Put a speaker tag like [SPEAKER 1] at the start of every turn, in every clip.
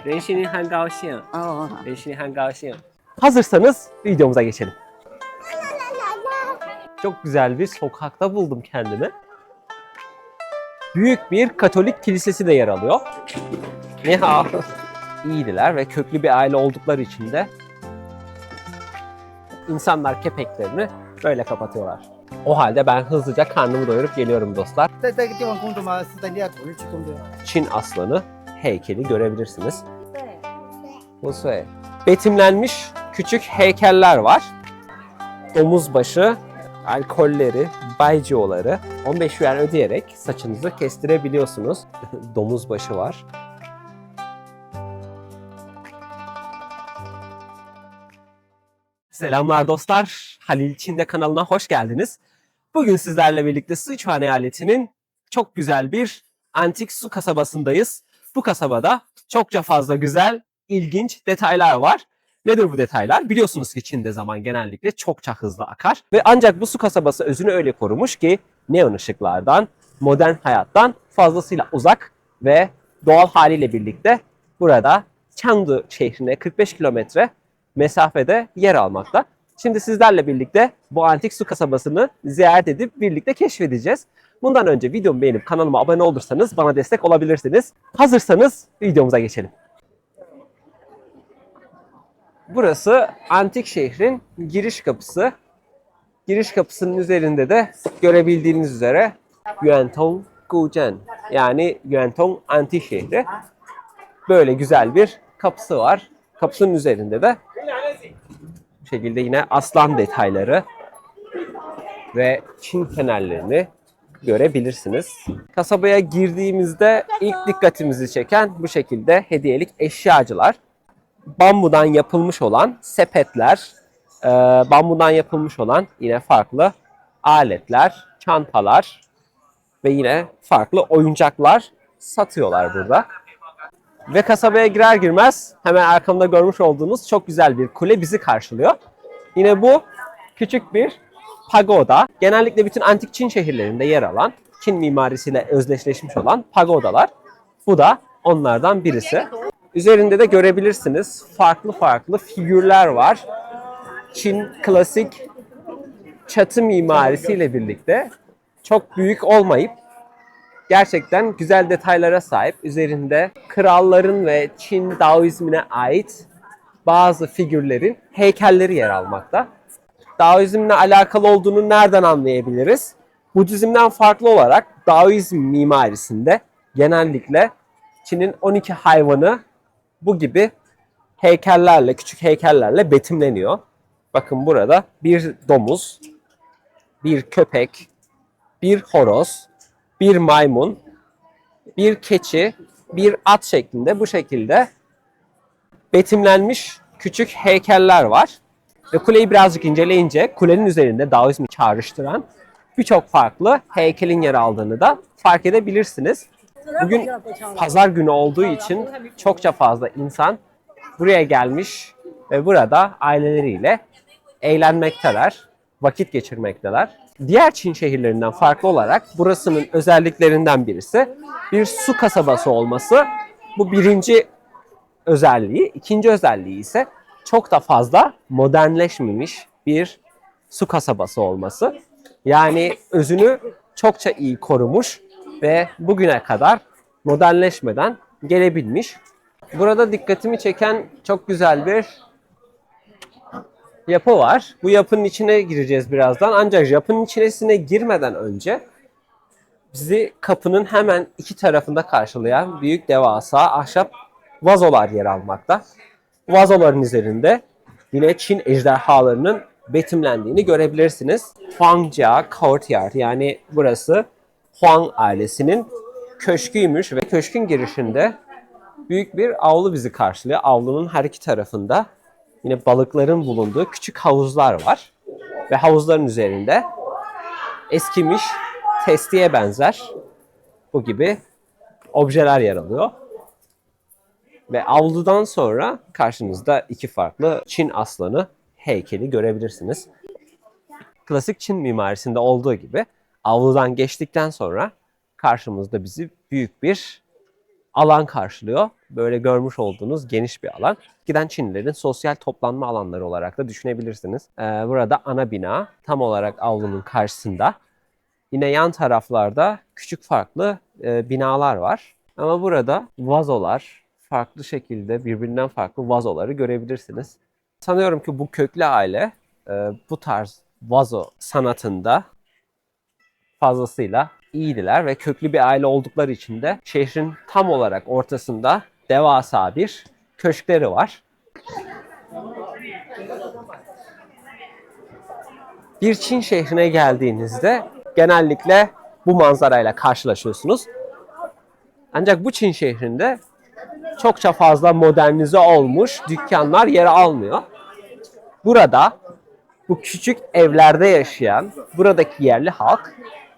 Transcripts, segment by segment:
[SPEAKER 1] 人心里很高兴，
[SPEAKER 2] 哦，
[SPEAKER 1] 人心里很高兴. Hazırsanız videomuza geçelim. Çok güzel bir sokakta buldum kendimi. Büyük bir Katolik kilisesi de yer alıyor. Ne hal? İyiydiler ve köklü bir aile oldukları için de insanlar kepeklerini böyle kapatıyorlar. O halde ben hızlıca karnımı doyurup geliyorum dostlar.
[SPEAKER 2] 在这个地方工作吗？是在利雅图日去工作。
[SPEAKER 1] Çin aslanı heykeli görebilirsiniz. Bu şey. Betimlenmiş küçük heykeller var. Domuz başı, alkolleri, baycioları 15 yuan ödeyerek saçınızı kestirebiliyorsunuz. Domuz başı var. Selamlar dostlar. Halil Çin'de kanalına hoş geldiniz. Bugün sizlerle birlikte Sichuan eyaletinin çok güzel bir antik su kasabasındayız. Bu kasabada çokça fazla güzel, ilginç detaylar var. Nedir bu detaylar? Biliyorsunuz ki Çin'de zaman genellikle çokça hızlı akar. Ve ancak bu su kasabası özünü öyle korumuş ki neon ışıklardan, modern hayattan fazlasıyla uzak ve doğal haliyle birlikte burada Chengdu şehrine 45 kilometre mesafede yer almakta. Şimdi sizlerle birlikte bu antik su kasabasını ziyaret edip birlikte keşfedeceğiz. Bundan önce videomu beğenip kanalıma abone olursanız bana destek olabilirsiniz. Hazırsanız videomuza geçelim. Burası antik şehrin giriş kapısı. Giriş kapısının üzerinde de görebildiğiniz üzere Yuantong Guzhen, yani Yuantong antik şehri. Böyle güzel bir kapısı var. Kapısının üzerinde de bu şekilde yine aslan detayları ve Çin fenerlerini görebilirsiniz. Kasabaya girdiğimizde ilk dikkatimizi çeken bu şekilde hediyelik eşyacılar. Bambudan yapılmış olan sepetler, bambudan yapılmış olan yine farklı aletler, çantalar ve yine farklı oyuncaklar satıyorlar burada. Ve kasabaya girer girmez hemen arkamda görmüş olduğunuz çok güzel bir kule bizi karşılıyor. Yine bu küçük bir pagoda. Genellikle bütün antik Çin şehirlerinde yer alan, Çin mimarisiyle özdeşleşmiş olan pagodalar. Bu da onlardan birisi. Üzerinde de görebilirsiniz farklı farklı figürler var. Çin klasik çatı mimarisiyle birlikte çok büyük olmayıp gerçekten güzel detaylara sahip. Üzerinde kralların ve Çin Daoizmine ait bazı figürlerin heykelleri yer almakta. Daoizmle alakalı olduğunu nereden anlayabiliriz? Budizmden farklı olarak Daoizm mimarisinde genellikle Çin'in 12 hayvanı bu gibi heykellerle, küçük heykellerle betimleniyor. Bakın burada bir domuz, bir köpek, bir horoz, bir maymun, bir keçi, bir at şeklinde bu şekilde betimlenmiş küçük heykeller var. Ve kuleyi birazcık inceleyince kulenin üzerinde Daoizmi çağrıştıran birçok farklı heykelin yer aldığını da fark edebilirsiniz. Bugün pazar günü olduğu için çokça fazla insan buraya gelmiş ve burada aileleriyle eğlenmekteler, vakit geçirmekteler. Diğer Çin şehirlerinden farklı olarak burasının özelliklerinden birisi bir su kasabası olması. Bu birinci özelliği. İkinci özelliği ise çok da fazla modernleşmemiş bir su kasabası olması. Yani özünü çokça iyi korumuş ve bugüne kadar modernleşmeden gelebilmiş. Burada dikkatimi çeken çok güzel bir yapı var. Bu yapının içine gireceğiz birazdan. Ancak yapının içine girmeden önce bizi kapının hemen iki tarafında karşılayan büyük devasa ahşap vazolar yer almakta. Vazoların üzerinde yine Çin ejderhalarının betimlendiğini görebilirsiniz. Huangjia Courtyard, yani burası Huang ailesinin köşküymüş ve köşkün girişinde büyük bir avlu bizi karşılıyor. Avlunun her iki tarafında yine balıkların bulunduğu küçük havuzlar var. Ve havuzların üzerinde eskimiş testiye benzer bu gibi objeler yer alıyor. Ve avludan sonra karşınızda iki farklı Çin aslanı heykeli görebilirsiniz. Klasik Çin mimarisinde olduğu gibi avludan geçtikten sonra karşımızda bizi büyük bir alan karşılıyor. Böyle görmüş olduğunuz geniş bir alan. Giden Çinlilerin sosyal toplanma alanları olarak da düşünebilirsiniz. Burada ana bina tam olarak avlunun karşısında. Yine yan taraflarda küçük farklı binalar var. Ama burada vazolar, farklı şekilde birbirinden farklı vazoları görebilirsiniz. Sanıyorum ki bu köklü aile bu tarz vazo sanatında fazlasıyla iyiydiler ve köklü bir aile oldukları için de şehrin tam olarak ortasında devasa bir köşkleri var. Bir Çin şehrine geldiğinizde genellikle bu manzarayla karşılaşıyorsunuz. Ancak bu Çin şehrinde çokça fazla modernize olmuş dükkanlar yer almıyor. Burada bu küçük evlerde yaşayan buradaki yerli halk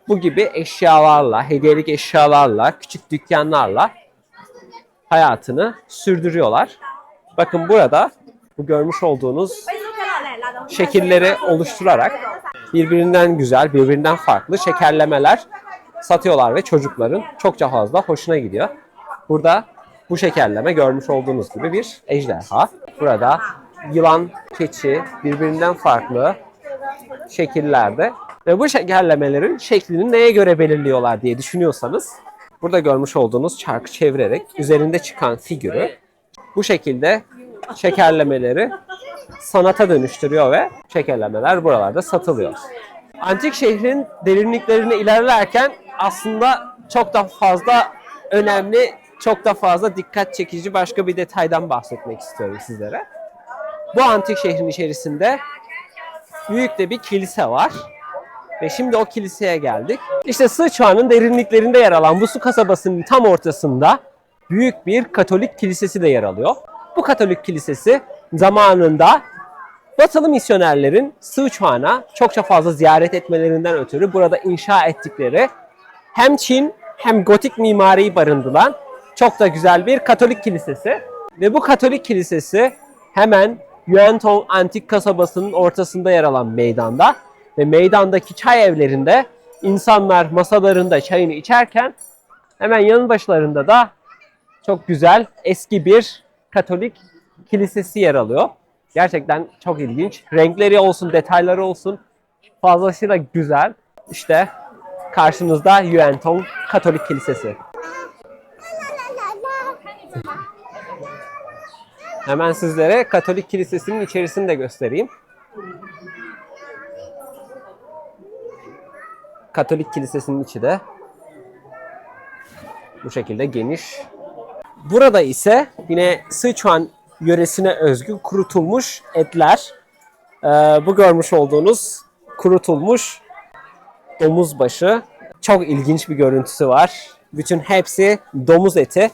[SPEAKER 1] bu gibi eşyalarla, hediyelik eşyalarla, küçük dükkanlarla hayatını sürdürüyorlar. Bakın burada bu görmüş olduğunuz şekilleri oluşturarak birbirinden güzel, birbirinden farklı şekerlemeler satıyorlar ve çocukların çokça fazla hoşuna gidiyor. Burada bu şekerleme görmüş olduğunuz gibi bir ejderha. Burada yılan, keçi birbirinden farklı şekillerde ve bu şekerlemelerin şeklini neye göre belirliyorlar diye düşünüyorsanız burada görmüş olduğunuz çarkı çevirerek üzerinde çıkan figürü bu şekilde şekerlemeleri sanata dönüştürüyor ve şekerlemeler buralarda satılıyor. Antik şehrin derinliklerine ilerlerken aslında çok da fazla önemli, çok da fazla dikkat çekici başka bir detaydan bahsetmek istiyorum sizlere. Bu antik şehrin içerisinde büyük de bir kilise var. Ve şimdi o kiliseye geldik. İşte Sichuan'ın derinliklerinde yer alan bu su kasabasının tam ortasında büyük bir Katolik kilisesi de yer alıyor. Bu Katolik kilisesi zamanında Batılı misyonerlerin Sichuan'a çokça fazla ziyaret etmelerinden ötürü burada inşa ettikleri hem Çin hem gotik mimariyi barındıran çok da güzel bir Katolik kilisesi. Ve bu Katolik kilisesi hemen Yuantong antik kasabasının ortasında yer alan meydanda ve meydandaki çay evlerinde insanlar masalarında çayını içerken hemen yanı başlarında da çok güzel eski bir Katolik kilisesi yer alıyor. Gerçekten çok ilginç. Renkleri olsun, detayları olsun fazlasıyla güzel. İşte karşınızda Yuantong Katolik Kilisesi. Hemen sizlere Katolik Kilisesi'nin içerisini de göstereyim. Katolik Kilisesi'nin içi de bu şekilde geniş. Burada ise yine Sichuan yöresine özgü kurutulmuş etler. Bu görmüş olduğunuz kurutulmuş domuz başı. Çok ilginç bir görüntüsü var. Bütün hepsi domuz eti.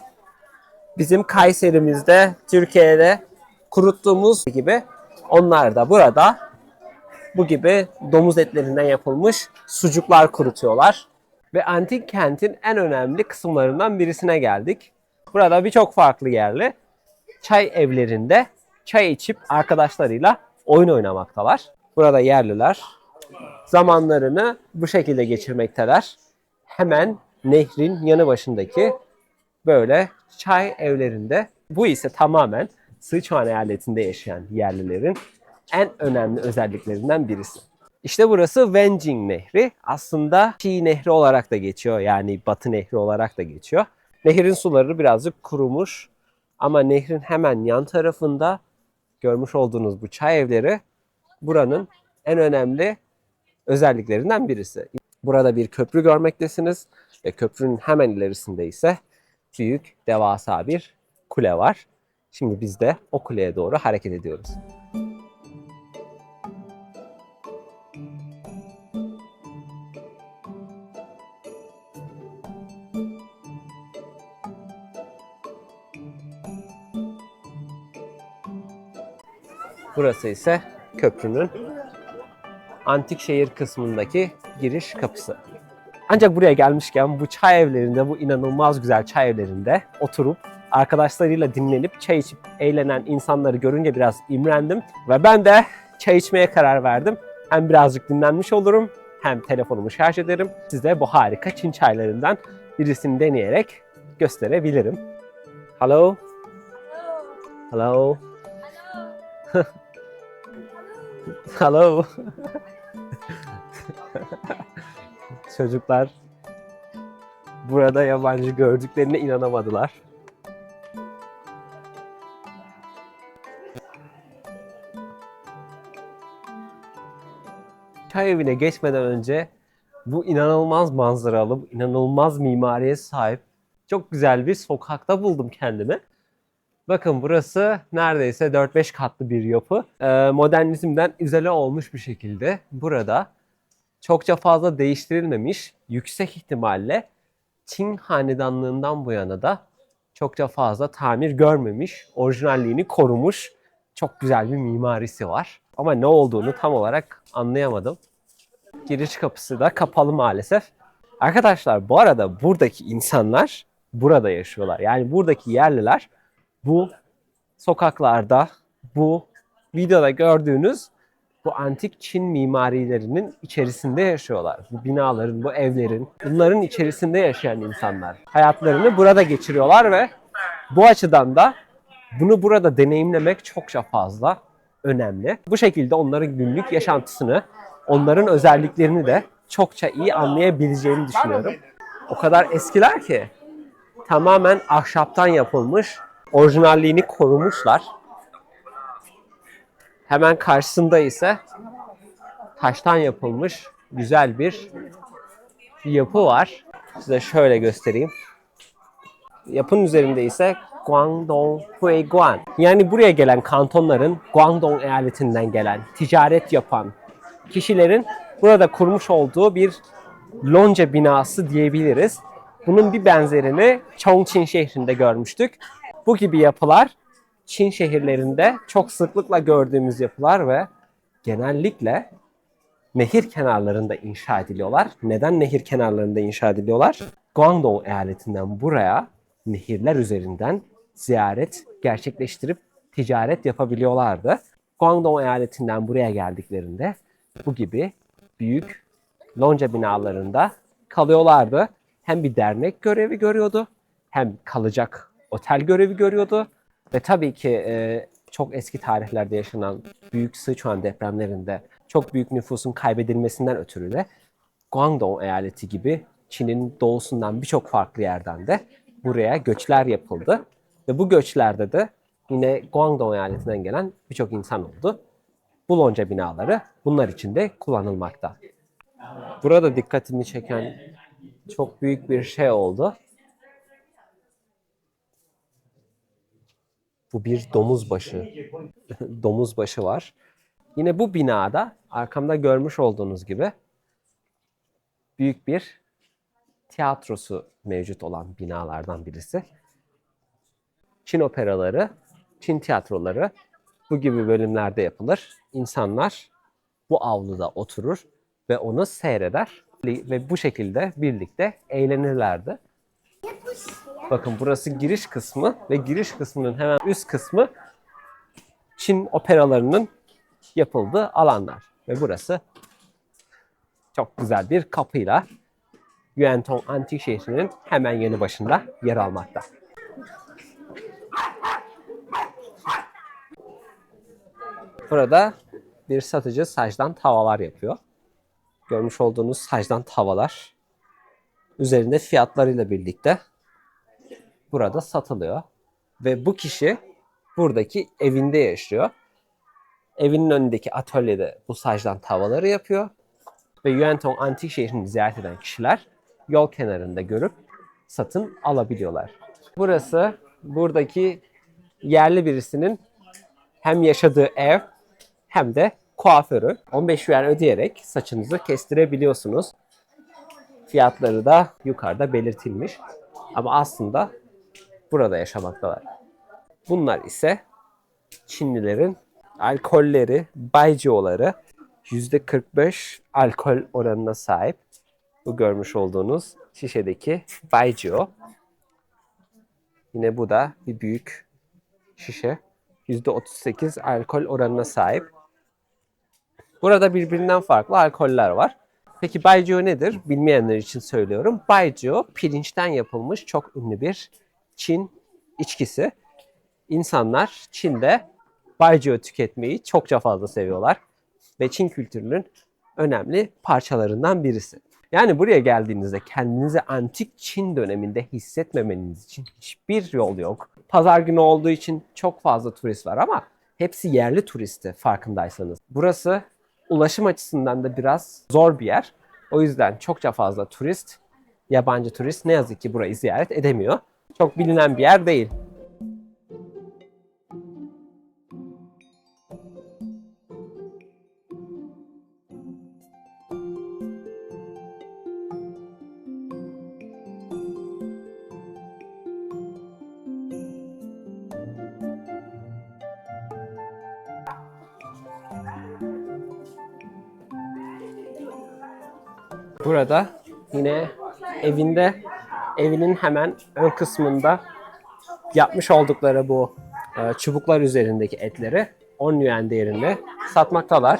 [SPEAKER 1] Bizim Kayseri'mizde, Türkiye'de kuruttuğumuz gibi onlar da burada bu gibi domuz etlerinden yapılmış sucuklar kurutuyorlar. Ve antik kentin en önemli kısımlarından birisine geldik. Burada birçok farklı yerli çay evlerinde çay içip arkadaşlarıyla oyun oynamaktalar. Burada yerliler zamanlarını bu şekilde geçirmekteler. Hemen nehrin yanı başındaki böyle çay evlerinde. Bu ise tamamen Sichuan eyaletinde yaşayan yerlilerin en önemli özelliklerinden birisi. İşte burası Wenjing Nehri. Aslında Qi Nehri olarak da geçiyor. Yani Batı Nehri olarak da geçiyor. Nehrin suları birazcık kurumuş. Ama nehrin hemen yan tarafında görmüş olduğunuz bu çay evleri buranın en önemli özelliklerinden birisi. Burada bir köprü görmektesiniz ve köprünün hemen ilerisinde ise büyük, devasa bir kule var. Şimdi biz de o kuleye doğru hareket ediyoruz. Burası ise köprünün antik şehir kısmındaki giriş kapısı. Ancak buraya gelmişken bu çay evlerinde, bu inanılmaz güzel çay evlerinde oturup arkadaşlarıyla dinlenip çay içip eğlenen insanları görünce biraz imrendim. Ve ben de çay içmeye karar verdim. Hem birazcık dinlenmiş olurum hem telefonumu şarj ederim. Size bu harika Çin çaylarından birisini deneyerek gösterebilirim. Hello. Hello. Hello. Çocuklar burada yabancı gördüklerine inanamadılar. Çay evine geçmeden önce bu inanılmaz manzaralı, inanılmaz mimariye sahip çok güzel bir sokakta buldum kendimi. Bakın burası neredeyse 4-5 katlı bir yapı. Modernizmden izole olmuş bir şekilde burada çokça fazla değiştirilmemiş, yüksek ihtimalle Çin hanedanlığından bu yana da çokça fazla tamir görmemiş, orijinalliğini korumuş çok güzel bir mimarisi var. Ama ne olduğunu tam olarak anlayamadım. Giriş kapısı da kapalı maalesef. Arkadaşlar bu arada buradaki insanlar burada yaşıyorlar. Yani buradaki yerliler bu sokaklarda, bu videoda gördüğünüz bu antik Çin mimarilerinin içerisinde yaşıyorlar. Bu binaların, bu evlerin, bunların içerisinde yaşayan insanlar. Hayatlarını burada geçiriyorlar ve bu açıdan da bunu burada deneyimlemek çokça fazla önemli. Bu şekilde onların günlük yaşantısını, onların özelliklerini de çokça iyi anlayabileceğini düşünüyorum. O kadar eskiler ki tamamen ahşaptan yapılmış, orijinalliğini korumuşlar. Hemen karşısında ise taştan yapılmış güzel bir yapı var. Size şöyle göstereyim. Yapının üzerinde ise Guangdong Huiguan. Yani buraya gelen kantonların Guangdong eyaletinden gelen, ticaret yapan kişilerin burada kurmuş olduğu bir lonca binası diyebiliriz. Bunun bir benzerini Chongqing şehrinde görmüştük. Bu gibi yapılar Çin şehirlerinde çok sıklıkla gördüğümüz yapılar ve genellikle nehir kenarlarında inşa ediliyorlar. Neden nehir kenarlarında inşa ediliyorlar? Guangdong eyaletinden buraya nehirler üzerinden ziyaret gerçekleştirip ticaret yapabiliyorlardı. Guangdong eyaletinden buraya geldiklerinde bu gibi büyük lonca binalarında kalıyorlardı. Hem bir dernek görevi görüyordu, hem kalacak otel görevi görüyordu. Ve tabii ki çok eski tarihlerde yaşanan büyük Sichuan depremlerinde çok büyük nüfusun kaybedilmesinden ötürü de Guangdong eyaleti gibi Çin'in doğusundan birçok farklı yerden de buraya göçler yapıldı. Ve bu göçlerde de yine Guangdong eyaletinden gelen birçok insan oldu. Bu lonca binaları bunlar için de kullanılmakta. Burada dikkatimi çeken çok büyük bir şey oldu. Bu bir domuz başı. Domuz başı var. Yine bu binada arkamda görmüş olduğunuz gibi büyük bir tiyatrosu mevcut olan binalardan birisi. Çin operaları, Çin tiyatroları bu gibi bölümlerde yapılır. İnsanlar bu avluda oturur ve onu seyreder ve bu şekilde birlikte eğlenirlerdi. Bakın burası giriş kısmı ve giriş kısmının hemen üst kısmı Çin operalarının yapıldığı alanlar. Ve burası çok güzel bir kapıyla Yuantong Antik Şehri'nin hemen yanı başında yer almakta. Burada bir satıcı sacdan tavalar yapıyor. Görmüş olduğunuz sacdan tavalar üzerinde fiyatlarıyla birlikte burada satılıyor. Ve bu kişi buradaki evinde yaşıyor. Evinin önündeki atölyede bu sacdan tavaları yapıyor. Ve Yuantong Antik Şehri'ni ziyaret eden kişiler yol kenarında görüp satın alabiliyorlar. Burası buradaki yerli birisinin hem yaşadığı ev hem de kuaförü. 15 yuan ödeyerek saçınızı kestirebiliyorsunuz. Fiyatları da yukarıda belirtilmiş. Ama aslında burada yaşamaktalar. Bunlar ise Çinlilerin alkolleri, baijiuları %45 alkol oranına sahip. Bu görmüş olduğunuz şişedeki baijiu. Yine bu da bir büyük şişe. %38 alkol oranına sahip. Burada birbirinden farklı alkoller var. Peki baijiu nedir? Bilmeyenler için söylüyorum. Baijiu pirinçten yapılmış çok ünlü bir Çin içkisi. İnsanlar Çin'de baijiu tüketmeyi çokça fazla seviyorlar. Ve Çin kültürünün önemli parçalarından birisi. Yani buraya geldiğinizde kendinizi antik Çin döneminde hissetmemeniz için hiçbir yol yok. Pazar günü olduğu için çok fazla turist var ama hepsi yerli turisti farkındaysanız. Burası ulaşım açısından da biraz zor bir yer. O yüzden çokça fazla turist, yabancı turist ne yazık ki burayı ziyaret edemiyor. Çok bilinen bir yer değil. Burada yine evinin hemen ön kısmında yapmış oldukları bu çubuklar üzerindeki etleri 10 yuan değerinde satmaktalar.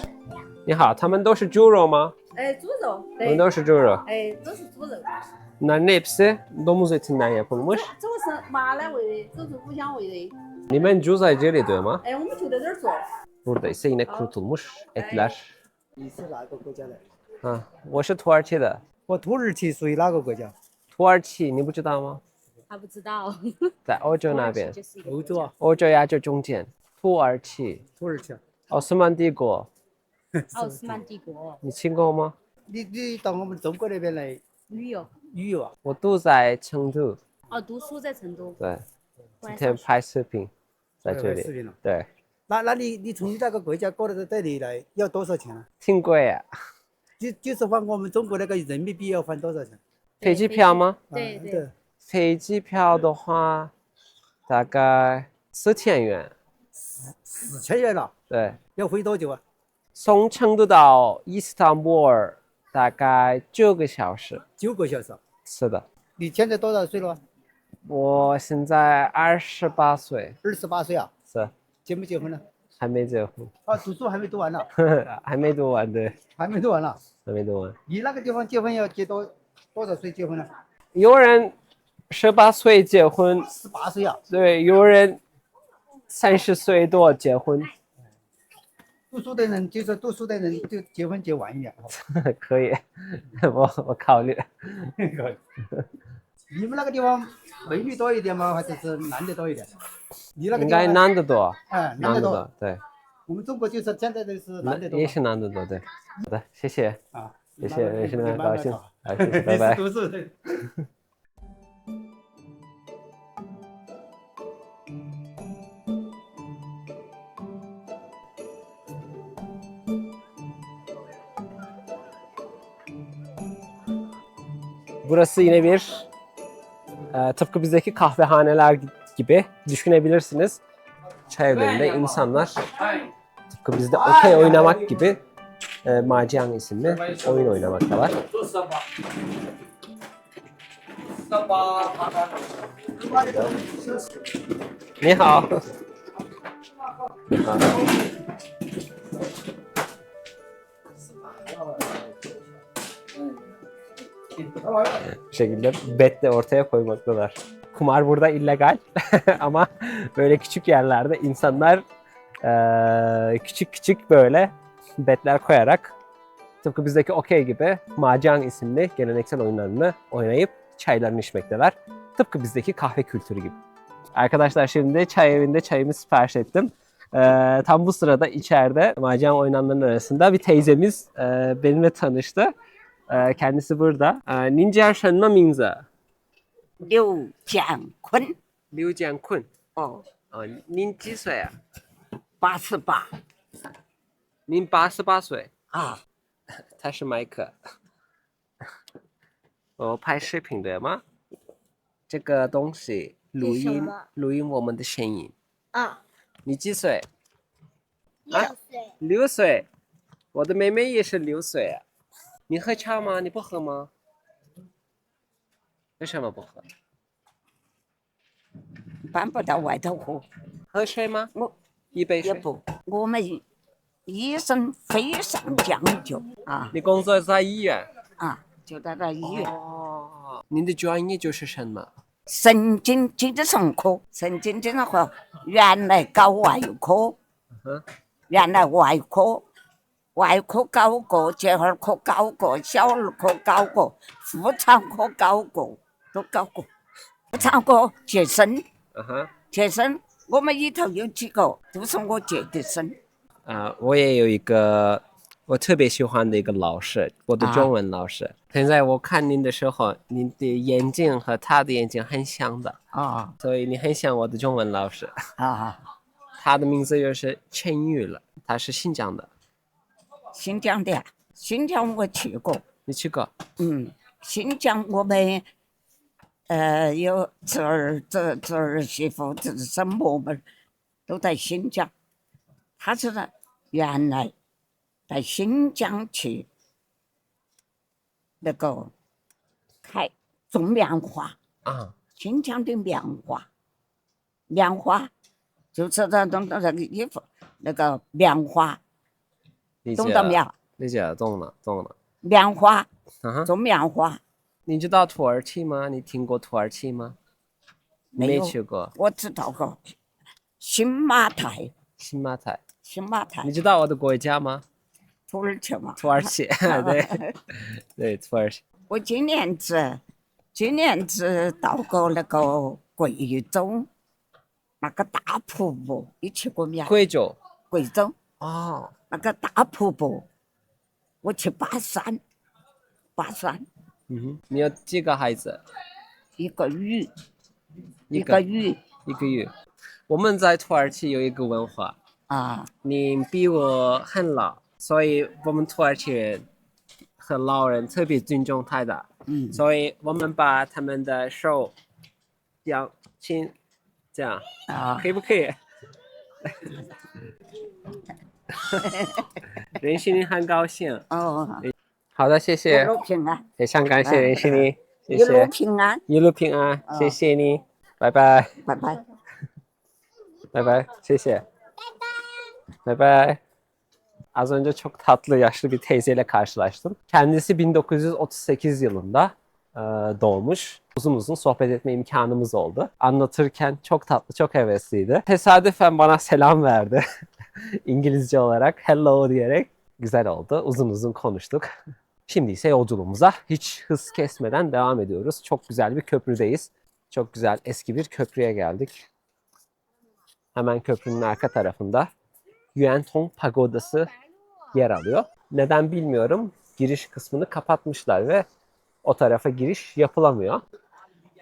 [SPEAKER 1] 你好，他们都是猪肉吗？
[SPEAKER 3] 猪肉，
[SPEAKER 1] 他们都是猪肉。
[SPEAKER 3] 都是猪肉。
[SPEAKER 1] Bunların hepsi domuz etinden yapılmış.
[SPEAKER 3] 这个是马来味的，这是五香味的。
[SPEAKER 1] Limen cuzayceli diyor ama.
[SPEAKER 3] 我们就在这儿做。
[SPEAKER 1] Burada ise yine kurutulmuş etler.
[SPEAKER 2] 你是哪个国家的？
[SPEAKER 1] Ha, 我是土耳其的。
[SPEAKER 2] 我土耳其属于哪个国家？
[SPEAKER 1] 土耳其你不知道吗？
[SPEAKER 3] 还不知道。
[SPEAKER 1] 在欧洲那边，
[SPEAKER 2] 欧洲啊，
[SPEAKER 1] 欧洲亚洲中间。土耳其，
[SPEAKER 2] 土耳其啊。
[SPEAKER 1] 奥斯曼帝国，
[SPEAKER 3] 奥斯曼帝国
[SPEAKER 1] 你听过吗？
[SPEAKER 2] 你到我们中国那边来
[SPEAKER 3] 旅游。
[SPEAKER 2] 旅游啊？
[SPEAKER 1] 我都在成都，
[SPEAKER 3] 哦，读书在成都。
[SPEAKER 1] 对，今
[SPEAKER 3] 晚上
[SPEAKER 1] 天拍视频在这里。
[SPEAKER 2] 视频了。
[SPEAKER 1] 对，
[SPEAKER 2] 那你从你那个国家过来这里来要多少钱啊？
[SPEAKER 1] 挺贵呀。
[SPEAKER 2] 就是换我们中国那个人民币要换多少钱？
[SPEAKER 1] 飞机票吗？
[SPEAKER 3] 对对。
[SPEAKER 2] 对，
[SPEAKER 1] 飞机票的话，大概4000元。
[SPEAKER 2] 4000元了，
[SPEAKER 1] 对，
[SPEAKER 2] 要飞多久啊？
[SPEAKER 1] 从成都到伊斯坦布尔大概9个小时。
[SPEAKER 2] 9个小时。
[SPEAKER 1] 是的，
[SPEAKER 2] 你现在多少岁了？
[SPEAKER 1] 我现在28岁，
[SPEAKER 2] 28岁啊？
[SPEAKER 1] 是
[SPEAKER 2] 结没结婚呢？
[SPEAKER 1] 还没结婚，
[SPEAKER 2] 啊，读书还没读完呢，
[SPEAKER 1] 还没读完，对，
[SPEAKER 2] 还没读完呢。
[SPEAKER 1] 还没读完。
[SPEAKER 2] 你那个地方结婚要结多少岁结婚呢？
[SPEAKER 1] 有人18岁结婚，
[SPEAKER 2] 18岁啊？
[SPEAKER 1] 对，有人30岁多结婚，
[SPEAKER 2] 读书的人就是读书的人就结婚结晚一点。
[SPEAKER 1] 可以，我考虑。
[SPEAKER 2] 你们那个地方美女多一点吗？还是男的多一点？你那个
[SPEAKER 1] 应该
[SPEAKER 2] 地方
[SPEAKER 1] 男的多，
[SPEAKER 2] 哎，男的多。
[SPEAKER 1] 多，对，
[SPEAKER 2] 我们中国就是现在的是男的多
[SPEAKER 1] 也是男的多，对。好的，谢谢，
[SPEAKER 2] 啊。
[SPEAKER 1] 谢谢，认识的很高兴，
[SPEAKER 2] 好，
[SPEAKER 1] 好，谢谢，拜拜。
[SPEAKER 2] 读书的。
[SPEAKER 1] Burası yine bir tıpkı bizdeki kahvehaneler gibi düşünebilirsiniz. Çay evlerinde insanlar tıpkı bizde okey oynamak gibi Mahjong isimli oyun oynamaktalar. Ni hao. Ni hao. Bu şekilde bet de ortaya koymaktalar. Kumar burada illegal ama böyle küçük yerlerde insanlar küçük küçük böyle betler koyarak tıpkı bizdeki okey gibi Mahjong isimli geleneksel oyunlarını oynayıp çaylarını içmekteler. Tıpkı bizdeki kahve kültürü gibi. Arkadaşlar şimdi çay evinde çayımı sipariş ettim. Tam bu sırada içeride Mahjong oynananların arasında bir teyzemiz benimle tanıştı. Kendisi burada. Ninja Shenme Mingzi.
[SPEAKER 4] 刘建坤，
[SPEAKER 1] Liu Jiankun.
[SPEAKER 4] 哦，
[SPEAKER 1] 您几岁啊？
[SPEAKER 4] 88
[SPEAKER 1] 您88岁。
[SPEAKER 4] 啊，
[SPEAKER 1] 他是麦克。我拍视频对吗？这个东西录音
[SPEAKER 5] 是什么
[SPEAKER 1] 录音我们的声音。
[SPEAKER 5] 啊，
[SPEAKER 1] 你几岁
[SPEAKER 5] 6岁，
[SPEAKER 1] ？6岁。我的妹妹也是6岁啊。你喝茶吗？你不喝吗？为什么不喝？
[SPEAKER 4] 搬不到外头喝，
[SPEAKER 1] 喝水吗？
[SPEAKER 4] 我
[SPEAKER 1] 一杯水。
[SPEAKER 4] 也不，我们医生非常讲究啊
[SPEAKER 1] 你工作在医院？
[SPEAKER 4] 啊，就在这医院。
[SPEAKER 1] 哦，您的专业就是什么？
[SPEAKER 4] 神经精神科，神经精神科原来搞外科，
[SPEAKER 1] 嗯
[SPEAKER 4] 原来外科搞过，结核科搞过，小儿科搞过，妇产科搞过，都搞过。妇产科接生，
[SPEAKER 1] 嗯哼。
[SPEAKER 4] 接生，我们里头有几个都是我接的生。
[SPEAKER 1] 我也有一个我特别喜欢的一个老师，我的中文老师。现在我看您的时候，您的眼睛和他的眼睛很像的，
[SPEAKER 4] 啊
[SPEAKER 1] 所以你很像我的中文老师。
[SPEAKER 4] 啊，
[SPEAKER 1] 他的名字就是陈玉了，他是新疆的。
[SPEAKER 4] 新疆的，新疆我去过。
[SPEAKER 1] 你去过？
[SPEAKER 4] 新疆我们有侄儿媳妇、侄孙母们都在新疆。他是原来在新疆去那个开种棉花
[SPEAKER 1] 啊，
[SPEAKER 4] 新疆的棉花就是那个衣服那个棉花，懂得没有？
[SPEAKER 1] 理解了，懂了。
[SPEAKER 4] 棉花
[SPEAKER 1] 嗯哼。
[SPEAKER 4] 种棉花。
[SPEAKER 1] 你知道土耳其吗？你听过土耳其吗？
[SPEAKER 4] 没有
[SPEAKER 1] 去过。
[SPEAKER 4] 我知道过新马泰。
[SPEAKER 1] 新马泰。你知道我的国家吗？
[SPEAKER 4] 土耳其嘛。
[SPEAKER 1] 土耳其，对对，土耳其。
[SPEAKER 4] 我今年子到过那个贵州那个大瀑布，你去过没有？
[SPEAKER 1] 贵州。
[SPEAKER 4] 贵州
[SPEAKER 1] 哦，
[SPEAKER 4] 那个大瀑布，我去爬山。
[SPEAKER 1] 你有几个孩子？
[SPEAKER 4] 一个月。
[SPEAKER 1] 我们在土耳其有一个文化
[SPEAKER 4] 啊，
[SPEAKER 1] 你比我很老，所以我们土耳其人和老人特别尊重他的。所以我们把他们的手亲，这样可以不可以？认识你很高兴。好的，谢谢。
[SPEAKER 4] 一路平安。
[SPEAKER 1] 非常感谢认识你，谢
[SPEAKER 4] 一路
[SPEAKER 1] 谢。
[SPEAKER 4] 平安。
[SPEAKER 1] 一路平安，谢谢你，拜拜。
[SPEAKER 4] 拜拜。
[SPEAKER 1] Bay bay. Bay bay. Az önce çok tatlı yaşlı bir teyzeyle karşılaştım. Kendisi 1938 yılında doğmuş. Uzun uzun sohbet etme imkanımız oldu. Anlatırken çok tatlı, çok hevesliydi. Tesadüfen bana selam verdi. İngilizce olarak hello diyerek. Güzel oldu. Uzun uzun konuştuk. Şimdi ise yolculuğumuza hiç hız kesmeden devam ediyoruz. Çok güzel bir köprüdeyiz. Çok güzel eski bir köprüye geldik. Hemen köprünün arka tarafında Yuantong Pagodası yer alıyor. Neden bilmiyorum. Giriş kısmını kapatmışlar ve o tarafa giriş yapılamıyor.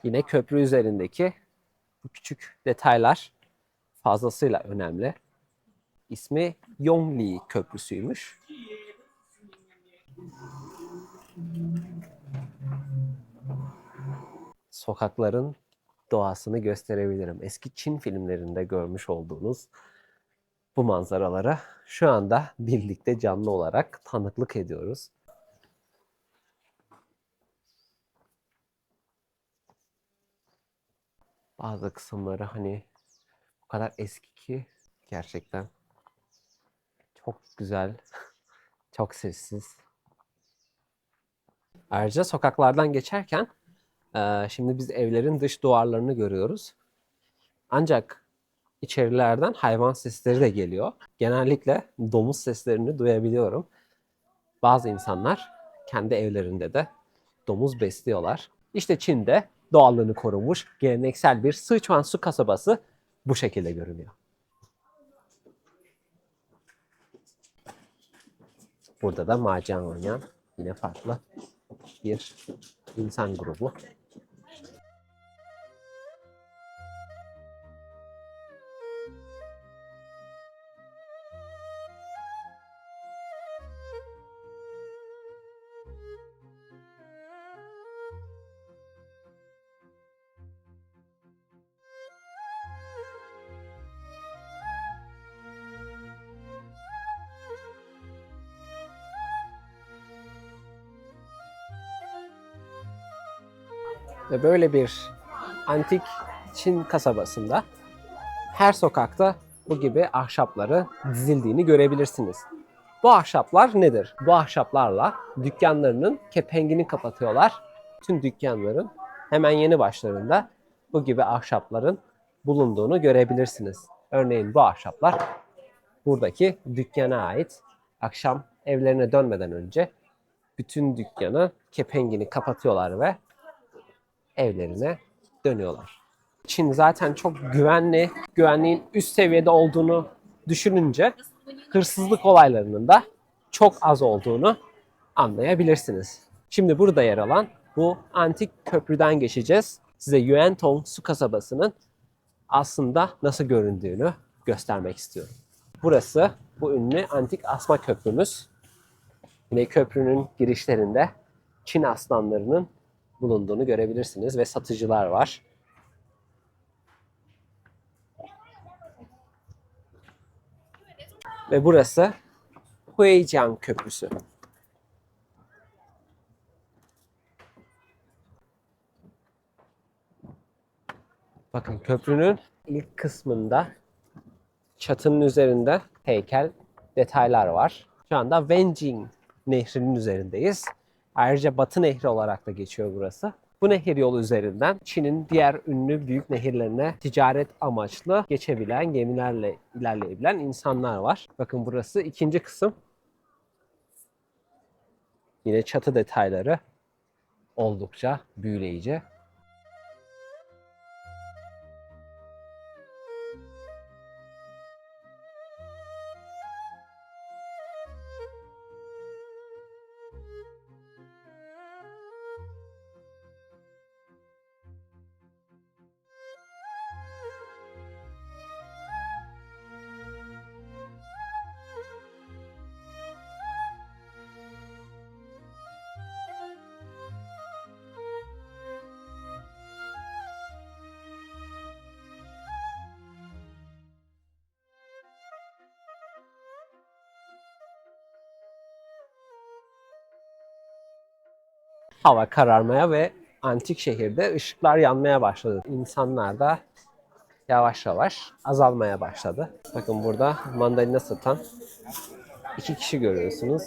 [SPEAKER 1] Yine köprü üzerindeki bu küçük detaylar fazlasıyla önemli. İsmi Yongli Köprüsü'ymüş. Sokakların doğasını gösterebilirim. Eski Çin filmlerinde görmüş olduğunuz bu manzaralara şu anda birlikte canlı olarak tanıklık ediyoruz. Bazı kısımları hani o kadar eski ki gerçekten çok güzel, çok sessiz. Ayrıca sokaklardan geçerken şimdi biz evlerin dış duvarlarını görüyoruz. Ancak içerilerden hayvan sesleri de geliyor. Genellikle domuz seslerini duyabiliyorum. Bazı insanlar kendi evlerinde de domuz besliyorlar. İşte Çin'de doğallığını korumuş geleneksel bir Sichuan su kasabası bu şekilde görünüyor. Burada da mahjong oynayan yine farklı bir insan grubu. Ve böyle bir antik Çin kasabasında her sokakta bu gibi ahşapları dizildiğini görebilirsiniz. Bu ahşaplar nedir? Bu ahşaplarla dükkanlarının kepengini kapatıyorlar. Tüm dükkanların hemen yanı başlarında bu gibi ahşapların bulunduğunu görebilirsiniz. Örneğin bu ahşaplar buradaki dükkana ait. Akşam evlerine dönmeden önce bütün dükkanı kepengini kapatıyorlar ve evlerine dönüyorlar. Çin zaten çok güvenli, güvenliğin üst seviyede olduğunu düşününce hırsızlık olaylarının da çok az olduğunu anlayabilirsiniz. Şimdi burada yer alan bu antik köprüden geçeceğiz. Size Yuantong su kasabasının aslında nasıl göründüğünü göstermek istiyorum. Burası bu ünlü antik asma köprümüz. Yine köprünün girişlerinde Çin aslanlarının bulunduğunu görebilirsiniz ve satıcılar var. Ve burası Huijiang Köprüsü. Bakın köprünün ilk kısmında çatının üzerinde heykel detaylar var. Şu anda Wenjing Nehri'nin üzerindeyiz. Ayrıca Batı Nehri olarak da geçiyor burası. Bu nehir yolu üzerinden Çin'in diğer ünlü büyük nehirlerine ticaret amaçlı geçebilen, gemilerle ilerleyebilen insanlar var. Bakın burası ikinci kısım. Yine çatı detayları oldukça büyüleyici. Hava kararmaya ve antik şehirde ışıklar yanmaya başladı. İnsanlar da yavaş yavaş azalmaya başladı. Bakın burada mandalina satan iki kişi görüyorsunuz.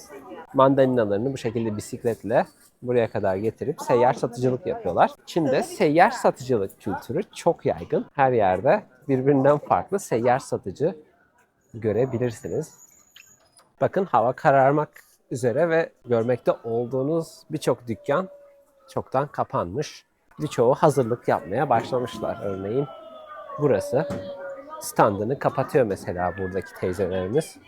[SPEAKER 1] Mandalinalarını bu şekilde bisikletle buraya kadar getirip seyyar satıcılık yapıyorlar. Çin'de seyyar satıcılık kültürü çok yaygın. Her yerde birbirinden farklı seyyar satıcı görebilirsiniz. Bakın hava kararmak üzere ve görmekte olduğunuz birçok dükkan çoktan kapanmış. Birçoğu hazırlık yapmaya başlamışlar. Örneğin burası standını kapatıyor mesela buradaki teyzelerimiz.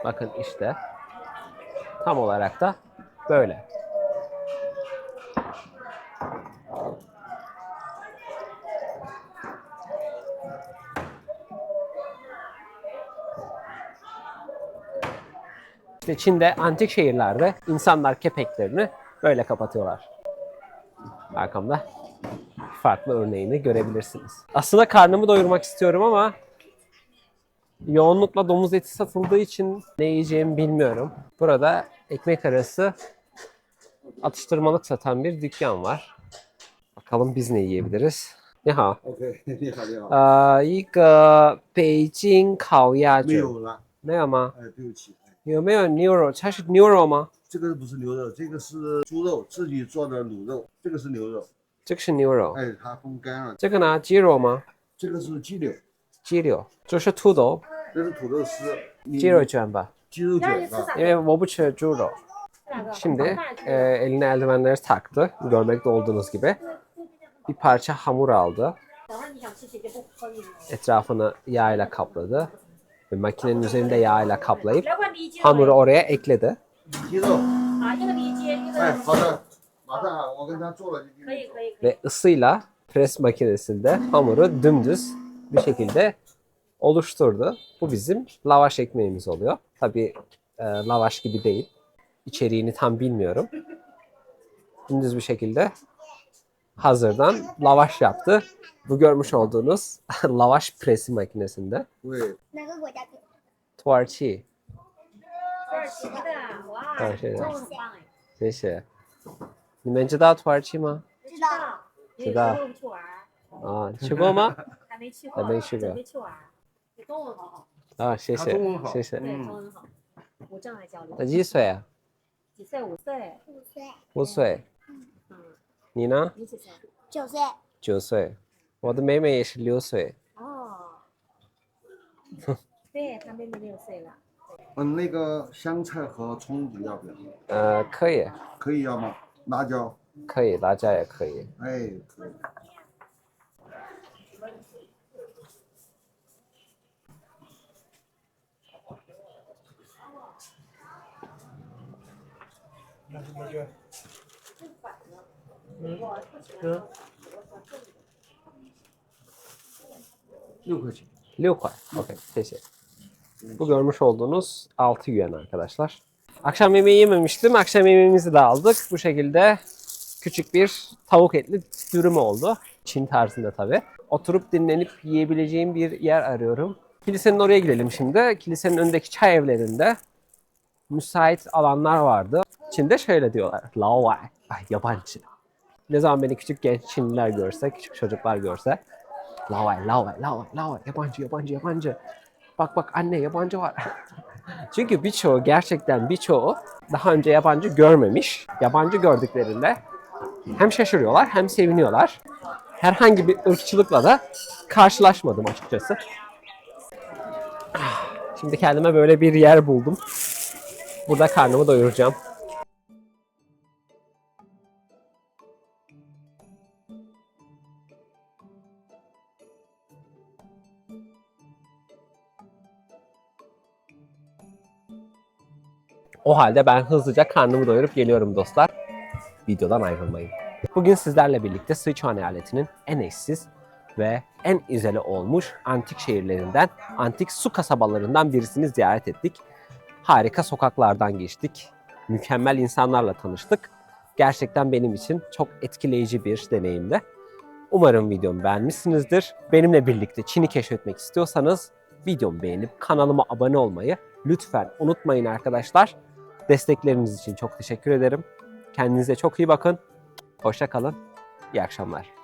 [SPEAKER 1] Bakın işte tam olarak da böyle. İşte Çin'de antik şehirlerde insanlar kepeklerini böyle kapatıyorlar. Arkamda farklı örneğini görebilirsiniz. Aslında karnımı doyurmak istiyorum ama yoğunlukla domuz eti satıldığı için ne yiyeceğimi bilmiyorum. Burada ekmek arası atıştırmalık satan bir dükkan var. Bakalım biz ne yiyebiliriz? 你好，OK，
[SPEAKER 2] 你好，你好。
[SPEAKER 1] 一个北京烤鸭卷，
[SPEAKER 2] 没有了，
[SPEAKER 1] 没有吗？
[SPEAKER 2] 哎，对不起，
[SPEAKER 1] 有没有牛肉？它是牛肉吗？
[SPEAKER 2] 这个不是牛肉，这个是猪肉，自己做的卤肉，这个是牛肉，
[SPEAKER 1] 这个是牛肉。
[SPEAKER 2] 哎，它风干了，
[SPEAKER 1] 这个呢？鸡肉吗？
[SPEAKER 2] 这个是鸡柳，
[SPEAKER 1] 鸡柳。这是土豆，
[SPEAKER 2] 这是土豆丝，
[SPEAKER 1] 鸡肉卷吧。
[SPEAKER 2] 鸡肉卷吧，
[SPEAKER 1] 因为我不吃猪肉. Şimdi eline eldivenleri taktı. Görmekte olduğunuz gibi. Bir parça hamur aldı. Etrafını yağ ile kapladı. Ve makinenin üzerinde yağ ile kaplayıp hamuru oraya ekledi.
[SPEAKER 2] 鸡肉，
[SPEAKER 3] 啊，一个里脊，一个
[SPEAKER 2] 哎，好的，马上啊，我跟他做了就给你走。
[SPEAKER 3] 可以可以。
[SPEAKER 1] Ve ısıyla pres makinesinde hamuru dümdüz bir şekilde oluşturdu. Bu bizim lavaş ekmeğimiz oluyor. Tabii lavaş gibi değil. İçeriğini tam bilmiyorum. Dümdüz bir şekilde hazırdan lavaş yaptı. Bu görmüş olduğunuz lavaş presi makinesinde.
[SPEAKER 2] 对，
[SPEAKER 5] 哪个国家给？
[SPEAKER 1] Tuarçi.
[SPEAKER 3] 土耳其的，哇，
[SPEAKER 1] 土耳其的
[SPEAKER 3] 中文很棒哎。
[SPEAKER 1] 谢谢。你们知道土耳其吗？
[SPEAKER 5] 知道。
[SPEAKER 3] 有时候去玩儿，
[SPEAKER 1] 啊，去过吗？
[SPEAKER 3] 还没去过，
[SPEAKER 1] 还没去过
[SPEAKER 3] 准备去玩儿。你中文好好，
[SPEAKER 1] 啊，谢谢
[SPEAKER 2] 他中文好
[SPEAKER 1] 谢谢。
[SPEAKER 3] 对，中文好，我这样来交流。
[SPEAKER 1] 那几岁啊？
[SPEAKER 3] 几岁？5岁。
[SPEAKER 1] 5岁。
[SPEAKER 3] 嗯，
[SPEAKER 1] 你呢？
[SPEAKER 3] 你几岁？
[SPEAKER 5] 9岁，
[SPEAKER 1] 9岁。我的妹妹也是6岁。
[SPEAKER 3] 哦，对他妹妹6岁了。
[SPEAKER 2] 那个香菜和葱你要不要？
[SPEAKER 1] 可以，
[SPEAKER 2] 可以要吗？辣椒？
[SPEAKER 1] 可以，辣椒也可以。
[SPEAKER 2] 哎，可以。6块钱。
[SPEAKER 1] 6 块. Okey,谢谢. Bu görmüş olduğunuz 6 yuan arkadaşlar. Akşam yemeği yememiştim. Akşam yemeğimizi de aldık. Bu şekilde küçük bir tavuk etli dürüm oldu. Çin tarzında tabii. Oturup dinlenip yiyebileceğim bir yer arıyorum. Kilisenin oraya gidelim şimdi. Kilisenin önündeki çay evlerinde müsait alanlar vardı. Çin'de şöyle diyorlar. Lao Wai. Ay yabancı. Ne zaman beni küçük genç Çinliler görse, küçük çocuklar görse Lao Wai, Lao Wai, Lao Wai, Lao Wai. Yabancı, yabancı, yabancı. Bak bak anne yabancı var. Çünkü gerçekten birçoğu daha önce yabancı görmemiş. Yabancı gördüklerinde hem şaşırıyorlar hem seviniyorlar. Herhangi bir ırkçılıkla da karşılaşmadım açıkçası. Şimdi kendime böyle bir yer buldum. Burada karnımı doyuracağım. O halde ben hızlıca karnımı doyurup geliyorum dostlar. Videodan ayrılmayın. Bugün sizlerle birlikte Sichuan eyaletinin en eşsiz ve en izole olmuş antik şehirlerinden, antik su kasabalarından birisini ziyaret ettik. Harika sokaklardan geçtik. Mükemmel insanlarla tanıştık. Gerçekten benim için çok etkileyici bir deneyimdi. Umarım videomu beğenmişsinizdir. Benimle birlikte Çin'i keşfetmek istiyorsanız videomu beğenip kanalıma abone olmayı lütfen unutmayın arkadaşlar. Destekleriniz için çok teşekkür ederim. Kendinize çok iyi bakın. Hoşça kalın. İyi akşamlar.